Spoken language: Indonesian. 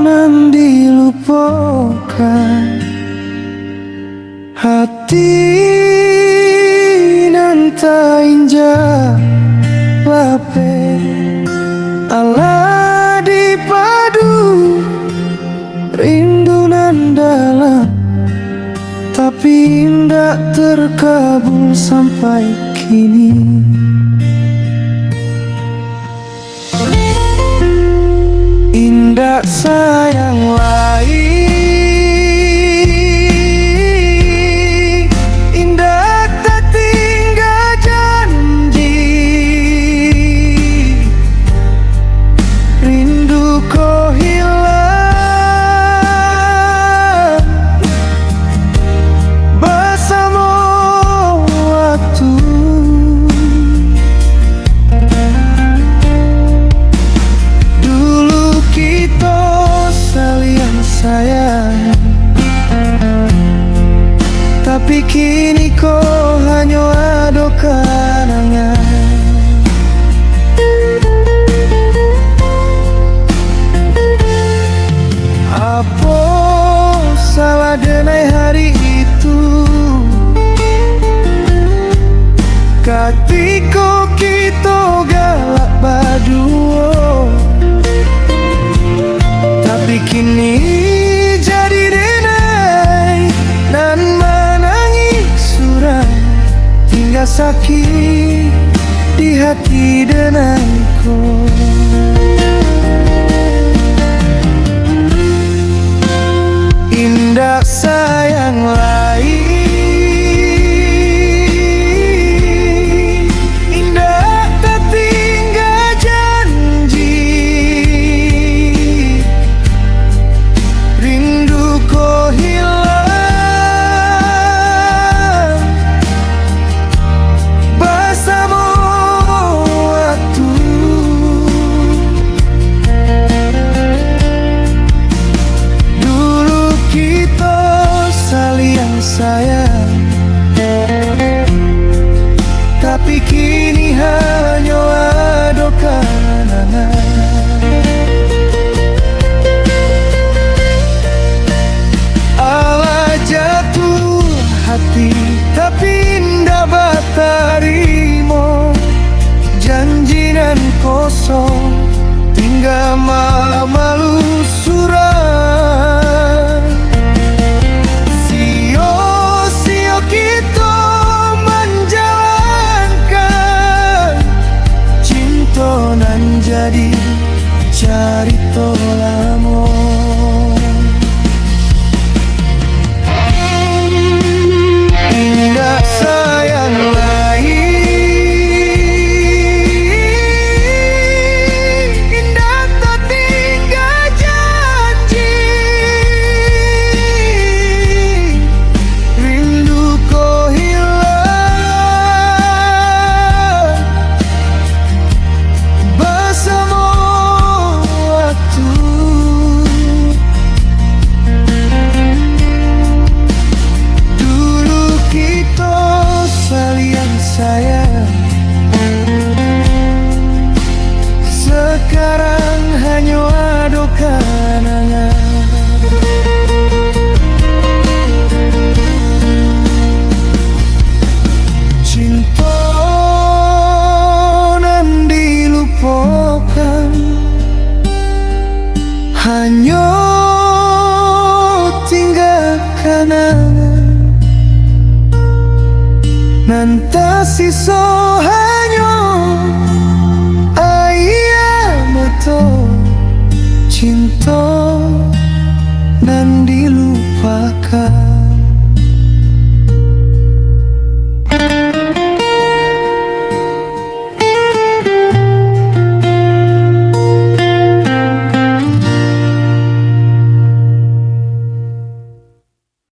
nan dilupakan, hati nan tak injak lape, ala dipadu rindu nan dalam, tapi indah terkabul sampai kini. Indah sayang lain, indah tak tinggal janji, rindu kau hilang bersama waktu. Dulu kita saling sayang, tapi kini kau hanya ada kenangan. Apa salah denai hari itu, ketika kita galak berdua, tapi kini jadi denai dan menangis suram, tinggal sakit di hati denaiku. Indah sayang lain, indah tak tinggal janji, rindu kau hilang bersama waktu. Dulu kita saling sayang, tapi kini hanya ada kenangan. Ala jatuh hati, tapi indah batarimo, janji nan kosong, tinggal malu suram. Sio-sio kita menjalankan cinta nan jadi carita lama. Indah sayang lain, indah tak tinggal janji, rindu kau hilang bersama waktu. Dulu kita saling sayang, sekarang hanya ada kenangan. Cinta nan dilupakan, hanya tinggal kenangan, nan tak sisa hanya air mata. Cinta nan dilupakan.